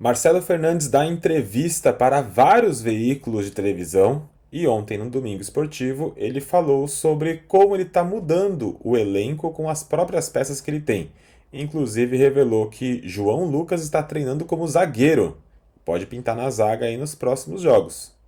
Marcelo Fernandes dá entrevista para vários veículos de televisão e ontem, no Domingo Esportivo, ele falou sobre como ele está mudando o elenco com as próprias peças que ele tem. Inclusive revelou que João Lucas está treinando como zagueiro. Pode pintar na zaga aí nos próximos jogos.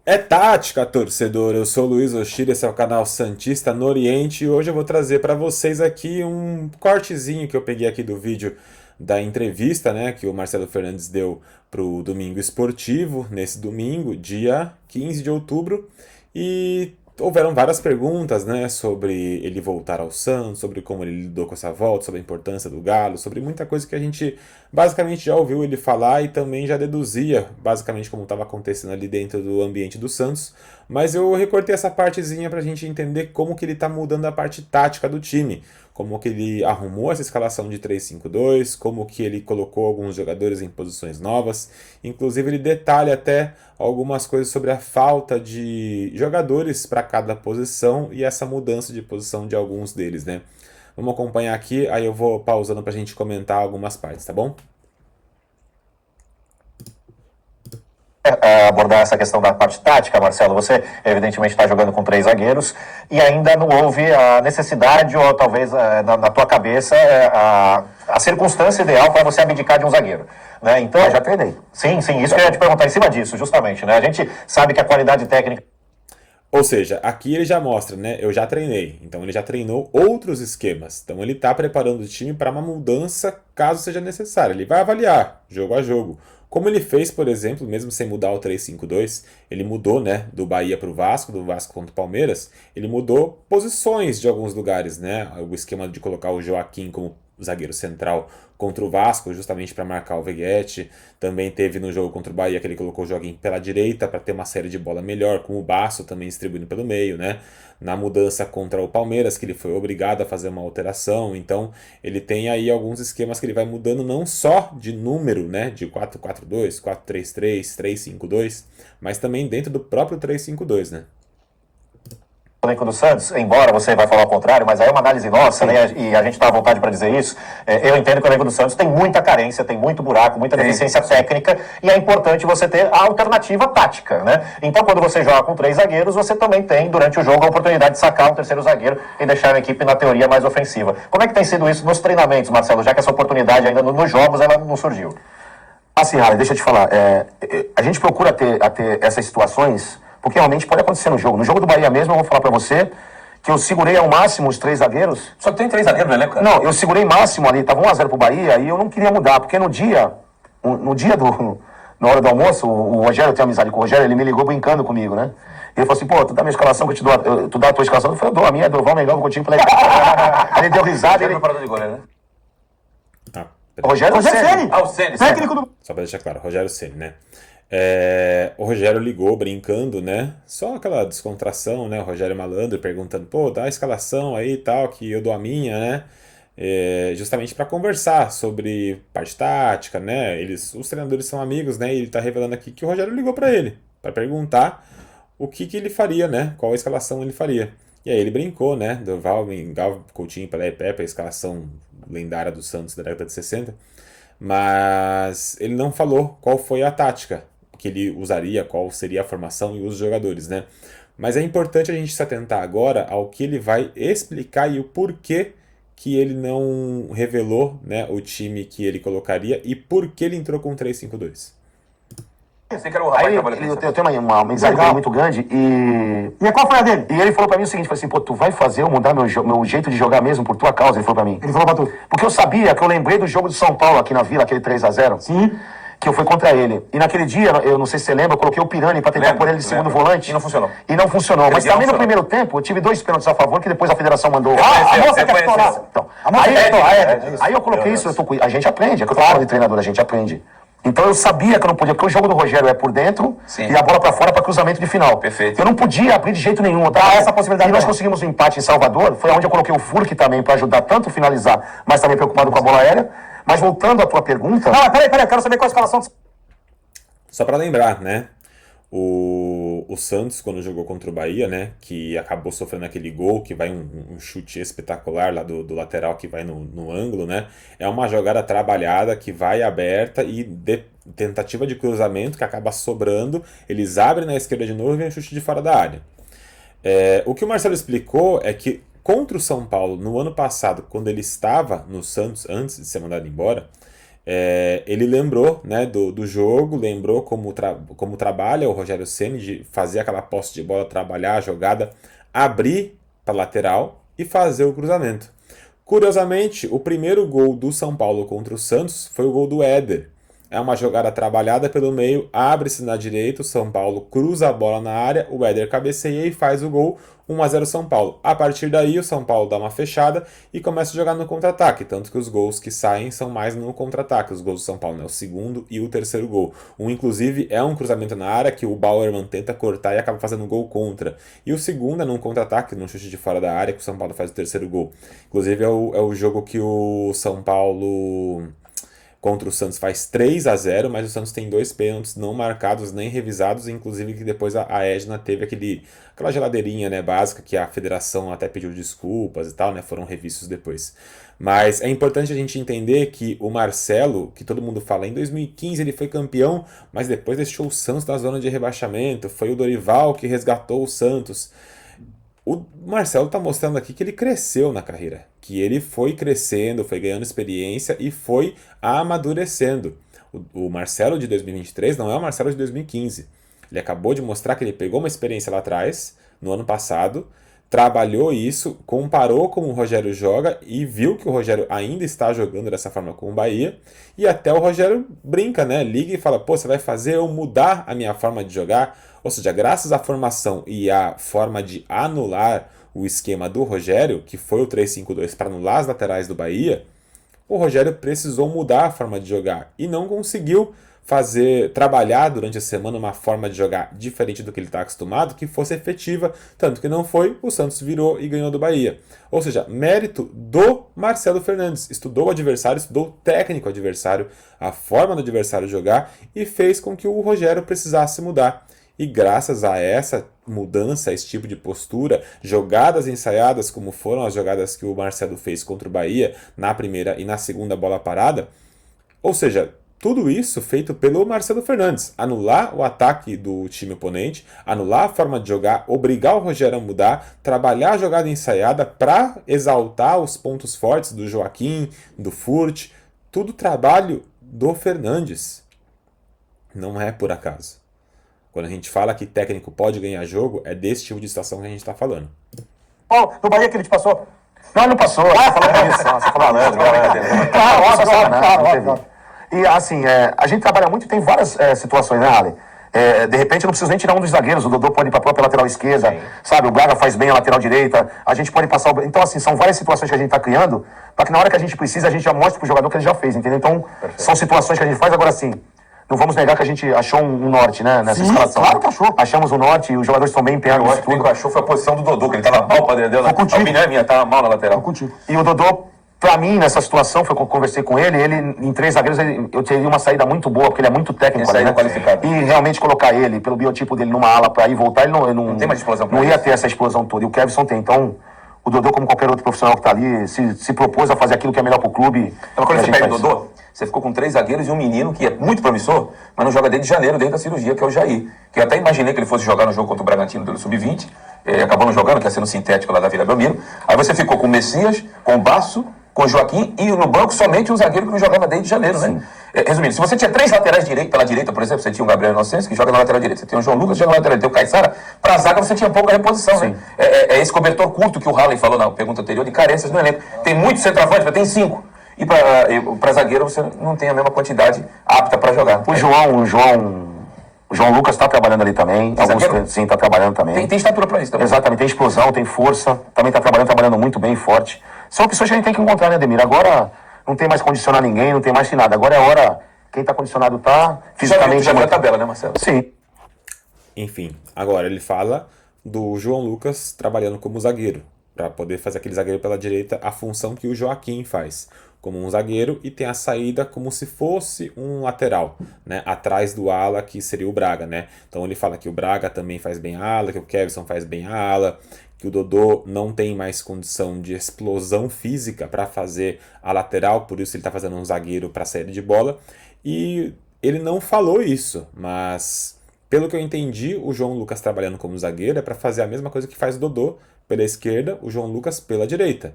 É tática, torcedor. Eu sou o Luiz Oshiro, esse é o canal Santista no Oriente e hoje eu vou trazer para vocês aqui um cortezinho que eu peguei aqui do vídeo da entrevista, né, que o Marcelo Fernandes deu para o Domingo Esportivo, nesse domingo, dia 15 de outubro, e houveram várias perguntas, né, sobre ele voltar ao Santos, sobre como ele lidou com essa volta, sobre a importância do Galo, sobre muita coisa que a gente basicamente já ouviu ele falar e também já deduzia basicamente como estava acontecendo ali dentro do ambiente do Santos, mas eu recortei essa partezinha para a gente entender como que ele está mudando a parte tática do time, como que ele arrumou essa escalação de 3-5-2, como que ele colocou alguns jogadores em posições novas, inclusive ele detalha até algumas coisas sobre a falta de jogadores para cada posição e essa mudança de posição de alguns deles, né? Vamos acompanhar aqui, aí eu vou pausando para a gente comentar algumas partes, tá bom? Abordar essa questão da parte tática, Marcelo, você evidentemente está jogando com 3 zagueiros e ainda não houve a necessidade ou talvez na tua cabeça a circunstância ideal para você abdicar de um zagueiro, né? Então, já treinei. Sim, isso que eu ia te perguntar em cima disso, justamente, né? A gente sabe que a qualidade técnica... Ou seja, aqui ele já mostra, né? Eu já treinei. Então ele já treinou outros esquemas. Então ele está preparando o time para uma mudança caso seja necessário. Ele vai avaliar jogo a jogo. Como ele fez, por exemplo, mesmo sem mudar o 3-5-2, ele mudou, né, do Bahia para o Vasco, do Vasco contra o Palmeiras, ele mudou posições de alguns lugares, né? O esquema de colocar o Joaquim como zagueiro central contra o Vasco, justamente para marcar o Veguete. Também teve no jogo contra o Bahia que ele colocou o Joaquim pela direita para ter uma série de bola melhor, com o Basso também distribuindo pelo meio, né? Na mudança contra o Palmeiras, que ele foi obrigado a fazer uma alteração. Então ele tem aí alguns esquemas que ele vai mudando não só de número, né, de 4-4-2, 4-3-3, 3-5-2, mas também dentro do próprio 3-5-2, né? O elenco do Santos, embora você vai falar o contrário, mas aí é uma análise nossa, né? E a gente está à vontade para dizer isso. Eu entendo que o elenco do Santos tem muita carência, tem muito buraco, muita deficiência técnica, e é importante você ter a alternativa tática, né? Então, quando você joga com 3 zagueiros, você também tem, durante o jogo, a oportunidade de sacar um terceiro zagueiro e deixar a equipe, na teoria, mais ofensiva. Como é que tem sido isso nos treinamentos, Marcelo, já que essa oportunidade ainda nos jogos ela não surgiu? Assim, Rara, deixa eu te falar. A gente procura ter essas situações, porque realmente pode acontecer no jogo. No jogo do Bahia mesmo, eu vou falar pra você que eu segurei ao máximo os 3 zagueiros. Só tem 3 zagueiros no elenco, cara? Não, eu segurei máximo ali, tava 1-0 pro Bahia, e eu não queria mudar, porque na hora do almoço, o Rogério, eu tenho amizade com o Rogério, ele me ligou brincando comigo, né? Ele falou assim, pô, tu dá a minha escalação que eu te dou, tu dá a tua escalação? Eu falei, eu dou a minha, Durval, Mengão, Coutinho, falei, ele deu risada, ele... Preparador de goleiro, né? Rogério Ceni. Ah, o Ceni. Técnico do... Só para deixar claro, Rogério Ceni, né? O Rogério ligou brincando, né? Só aquela descontração, né? O Rogério Malandro perguntando, pô, dá a escalação aí e tal, que eu dou a minha, né? Justamente para conversar sobre parte tática, né? Os treinadores são amigos, né? E ele tá revelando aqui que o Rogério ligou para ele, para perguntar o que ele faria, né? Qual a escalação ele faria. E aí ele brincou, né? Durval, Mengão, Coutinho, Pelé e Pepe, a escalação lendária do Santos da década de 60. Mas ele não falou qual foi a tática que ele usaria, qual seria a formação e os jogadores, né? Mas é importante a gente se atentar agora ao que ele vai explicar e o porquê que ele não revelou, né, o time que ele colocaria e por que ele entrou com 3-5-2. Aí eu tenho uma amizade com ele muito grande e... E qual foi a dele? E ele falou pra mim o seguinte, falou assim, pô, tu vai fazer eu mudar meu jeito de jogar mesmo por tua causa, ele falou pra mim. Ele falou pra tu. Porque eu sabia que eu lembrei do jogo de São Paulo aqui na Vila, aquele 3-0. Sim. Que eu fui contra ele. E naquele dia, eu não sei se você lembra, eu coloquei o Pirani pra tentar pôr ele de segundo volante. E não funcionou. E não funcionou. Mas também no primeiro tempo, eu tive 2 pênaltis a favor, que depois a federação mandou. A moça que apitou lá. Então, A moça que apitou, aí eu coloquei isso, a gente aprende, é que eu tô falando de treinador, a gente aprende. Então eu sabia que eu não podia, porque o jogo do Rogério é por dentro e a bola pra fora pra cruzamento de final. Perfeito. Eu não podia abrir de jeito nenhum. Tá? Essa possibilidade. E nós conseguimos um empate em Salvador, foi onde eu coloquei o Furk também pra ajudar tanto finalizar, mas também preocupado com a bola aérea. Mas voltando à tua pergunta... Não, peraí, eu quero saber qual a escalação... Só para lembrar, né? O Santos, quando jogou contra o Bahia, né, que acabou sofrendo aquele gol, que vai um chute espetacular lá do lateral que vai no ângulo, né, é uma jogada trabalhada que vai aberta e tentativa de cruzamento que acaba sobrando, eles abrem na esquerda de novo e vem um chute de fora da área. O que o Marcelo explicou é que contra o São Paulo, no ano passado, quando ele estava no Santos, antes de ser mandado embora, ele lembrou, né, do jogo, lembrou como trabalha o Rogério Ceni de fazer aquela posse de bola, trabalhar a jogada, abrir para lateral e fazer o cruzamento. Curiosamente, o primeiro gol do São Paulo contra o Santos foi o gol do Éder. É uma jogada trabalhada pelo meio, abre-se na direita, o São Paulo cruza a bola na área, o Éder cabeceia e faz o gol, 1-0 São Paulo. A partir daí, o São Paulo dá uma fechada e começa a jogar no contra-ataque, tanto que os gols que saem são mais no contra-ataque. Os gols do São Paulo, né? O segundo e o terceiro gol. Inclusive, é um cruzamento na área que o Bauerman tenta cortar e acaba fazendo um gol contra. E o segundo é num contra-ataque, num chute de fora da área, que o São Paulo faz o terceiro gol. Inclusive, é o jogo que o São Paulo contra o Santos faz 3-0, mas o Santos tem 2 pênaltis não marcados nem revisados, inclusive que depois a Edna teve aquela geladeirinha, né, básica que a federação até pediu desculpas e tal, né, foram revistos depois. Mas é importante a gente entender que o Marcelo, que todo mundo fala, em 2015 ele foi campeão, mas depois deixou o Santos na zona de rebaixamento, foi o Dorival que resgatou o Santos. O Marcelo está mostrando aqui que ele cresceu na carreira, que ele foi crescendo, foi ganhando experiência e foi amadurecendo. O Marcelo de 2023 não é o Marcelo de 2015. Ele acabou de mostrar que ele pegou uma experiência lá atrás, no ano passado, trabalhou isso, comparou como o Rogério joga e viu que o Rogério ainda está jogando dessa forma com o Bahia. E até o Rogério brinca, né? Liga e fala, pô, você vai fazer eu mudar a minha forma de jogar? Ou seja, graças à formação e à forma de anular o esquema do Rogério, que foi o 3-5-2 para anular as laterais do Bahia, o Rogério precisou mudar a forma de jogar e não conseguiu trabalhar durante a semana uma forma de jogar diferente do que ele está acostumado, que fosse efetiva, tanto que não foi, o Santos virou e ganhou do Bahia. Ou seja, mérito do Marcelo Fernandes, estudou o adversário, estudou o técnico adversário, a forma do adversário jogar e fez com que o Rogério precisasse mudar. E graças a essa mudança, a esse tipo de postura, jogadas ensaiadas como foram as jogadas que o Marcelo fez contra o Bahia na primeira e na segunda bola parada, ou seja, tudo isso feito pelo Marcelo Fernandes. Anular o ataque do time oponente, anular a forma de jogar, obrigar o Rogério a mudar, trabalhar a jogada ensaiada para exaltar os pontos fortes do Joaquim, do Furt. Tudo trabalho do Fernandes. Não é por acaso. Quando a gente fala que técnico pode ganhar jogo, é desse tipo de situação que a gente está falando. Paulo, no Bahia que ele te passou? Não passou. Você falou disso. Você falou malandro. E assim, a gente trabalha muito e tem várias situações, né, Ale? De repente eu não preciso nem tirar um dos zagueiros, o Dodô pode ir para a própria lateral esquerda, sim, sabe? O Braga faz bem a lateral direita, a gente pode passar o... Então, assim, são várias situações que a gente está criando para que na hora que a gente precisa, a gente já mostre para o jogador que ele já fez, entendeu? Então, perfeito, são situações que a gente faz. Agora, sim, não vamos negar que a gente achou um norte, né, nessa escalação. Claro que achou. Achamos um norte e os jogadores estão bem empenhados. Eu acho que o que achou foi a posição do Dodô, que ele estava mal, Padre Deus. A opinião é minha, estava mal na lateral. Tô contigo. E o Dodô, pra mim, nessa situação, foi quando eu conversei com ele, em 3 zagueiros, eu teria uma saída muito boa, porque ele é muito técnico. Saída qualificada. E realmente colocar ele, pelo biotipo dele, numa ala pra ir e voltar, ele não tem mais explosão. Não ia ter essa explosão toda. E o Kevson tem. Então, o Dodô, como qualquer outro profissional que tá ali, se propôs a fazer aquilo que é melhor pro clube. Então, quando você pega o Dodô, você ficou com 3 zagueiros e um menino que é muito promissor, mas não joga desde janeiro, desde a cirurgia, que é o Jair. Que eu até imaginei que ele fosse jogar no jogo contra o Bragantino pelo Sub-20, acabou não jogando, que ia ser no sintético lá da Vila Belmiro. Aí você ficou com o Messias, com o Basso, com o Joaquim e no banco somente um zagueiro que não jogava desde janeiro, né? Resumindo, se você tinha 3 laterais pela direita, por exemplo, você tinha o Gabriel Inocêncio, que joga na lateral direita, você tinha o João Lucas, que joga na lateral direita, tem o Caissara, pra zaga você tinha pouca reposição, né? É esse cobertor curto que o Halley falou na pergunta anterior, de carências no elenco. Tem muito centroavante, mas tem 5. E pra zagueiro você não tem a mesma quantidade apta pra jogar. O João Lucas está trabalhando ali também. Sim, está trabalhando também. Tem estatura para isso também. Exatamente, tem explosão, tem força. Também está trabalhando muito bem, forte. São opções que a gente tem que encontrar, né, Ademir? Agora não tem mais condicionar ninguém, não tem mais que nada. Agora é a hora, quem está condicionado está fisicamente. Já viu a tabela, né, Marcelo? Sim. Enfim, agora ele fala do João Lucas trabalhando como zagueiro. para poder fazer aquele zagueiro pela direita, a função que o Joaquim faz, como um zagueiro, e tem a saída como se fosse um lateral, né, atrás do ala, que seria o Braga, né? Então ele fala que o Braga também faz bem a ala, que o Kevson faz bem a ala, que o Dodô não tem mais condição de explosão física para fazer a lateral, por isso ele está fazendo um zagueiro para saída de bola, e ele não falou isso, mas pelo que eu entendi, o João Lucas trabalhando como zagueiro é para fazer a mesma coisa que faz o Dodô pela esquerda, o João Lucas pela direita.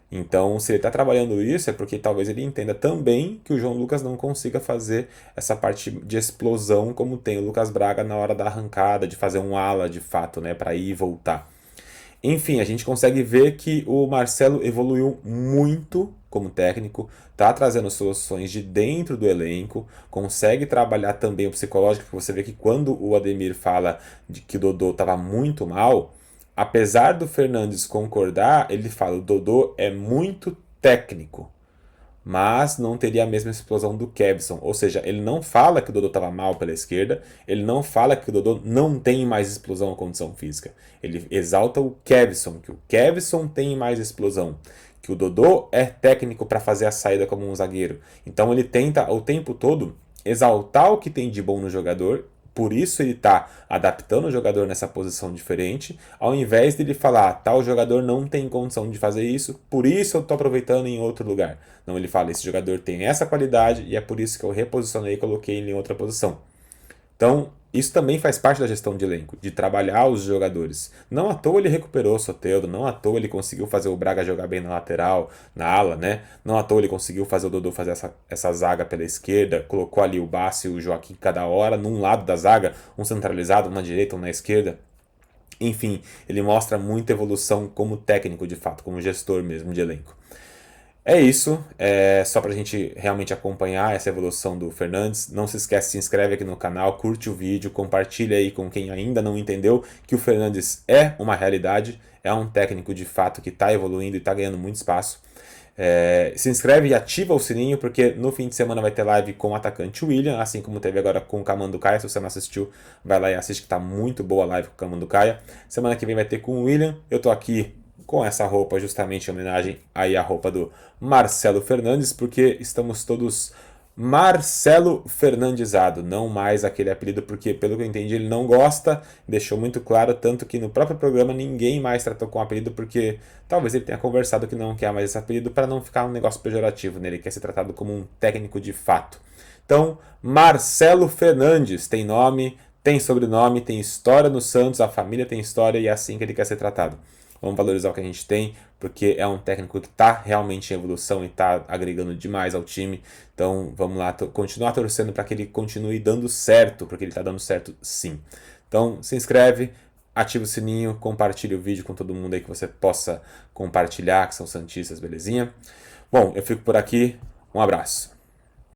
Então, se ele está trabalhando isso, é porque talvez ele entenda também que o João Lucas não consiga fazer essa parte de explosão como tem o Lucas Braga na hora da arrancada, de fazer um ala de fato, né, para ir e voltar. Enfim, a gente consegue ver que o Marcelo evoluiu muito como técnico, tá trazendo soluções de dentro do elenco, consegue trabalhar também o psicológico, que você vê que quando o Ademir fala de que o Dodô estava muito mal, apesar do Fernandes concordar, ele fala: o Dodô é muito técnico, mas não teria a mesma explosão do Kevson. Ou seja, ele não fala que o Dodô estava mal pela esquerda, ele não fala que o Dodô não tem mais explosão ou condição física. Ele exalta o Kevson, que o Kevson tem mais explosão, que o Dodô é técnico para fazer a saída como um zagueiro. Então ele tenta o tempo todo exaltar o que tem de bom no jogador. Por isso ele está adaptando o jogador nessa posição diferente, ao invés de ele falar: tal jogador não tem condição de fazer isso, por isso eu estou aproveitando em outro lugar. Não, ele fala: esse jogador tem essa qualidade e é por isso que eu reposicionei e coloquei ele em outra posição. Então, isso também faz parte da gestão de elenco, de trabalhar os jogadores. Não à toa ele recuperou o Soteldo, não à toa ele conseguiu fazer o Braga jogar bem na lateral, na ala, né? Não à toa ele conseguiu fazer o Dodô fazer essa zaga pela esquerda, colocou ali o Bassi e o Joaquim cada hora, num lado da zaga, um centralizado, um na direita, um na esquerda. Enfim, ele mostra muita evolução como técnico, de fato, como gestor mesmo de elenco. É isso, só pra gente realmente acompanhar essa evolução do Fernandes. Não se esquece, se inscreve aqui no canal, curte o vídeo, compartilha aí com quem ainda não entendeu que o Fernandes é uma realidade, é um técnico de fato que está evoluindo e está ganhando muito espaço. Se inscreve e ativa o sininho, porque no fim de semana vai ter live com o atacante William, assim como teve agora com o Camanducaia. Se você não assistiu, vai lá e assiste, que tá muito boa a live com o Camanducaia. Semana que vem vai ter com o William. Eu tô aqui com essa roupa justamente em homenagem aí à roupa do Marcelo Fernandes, porque estamos todos Marcelo Fernandizado, não mais aquele apelido, porque pelo que eu entendi ele não gosta, deixou muito claro, tanto que no próprio programa ninguém mais tratou com o apelido, porque talvez ele tenha conversado que não quer mais esse apelido para não ficar um negócio pejorativo, né? Ele quer ser tratado como um técnico de fato. Então, Marcelo Fernandes tem nome, tem sobrenome, tem história no Santos, a família tem história e é assim que ele quer ser tratado. Vamos valorizar o que a gente tem, porque é um técnico que está realmente em evolução e está agregando demais ao time. Então vamos lá, continuar torcendo para que ele continue dando certo, porque ele está dando certo sim. Então se inscreve, ativa o sininho, compartilha o vídeo com todo mundo aí que você possa compartilhar, que são santistas, belezinha? Bom, eu fico por aqui, um abraço.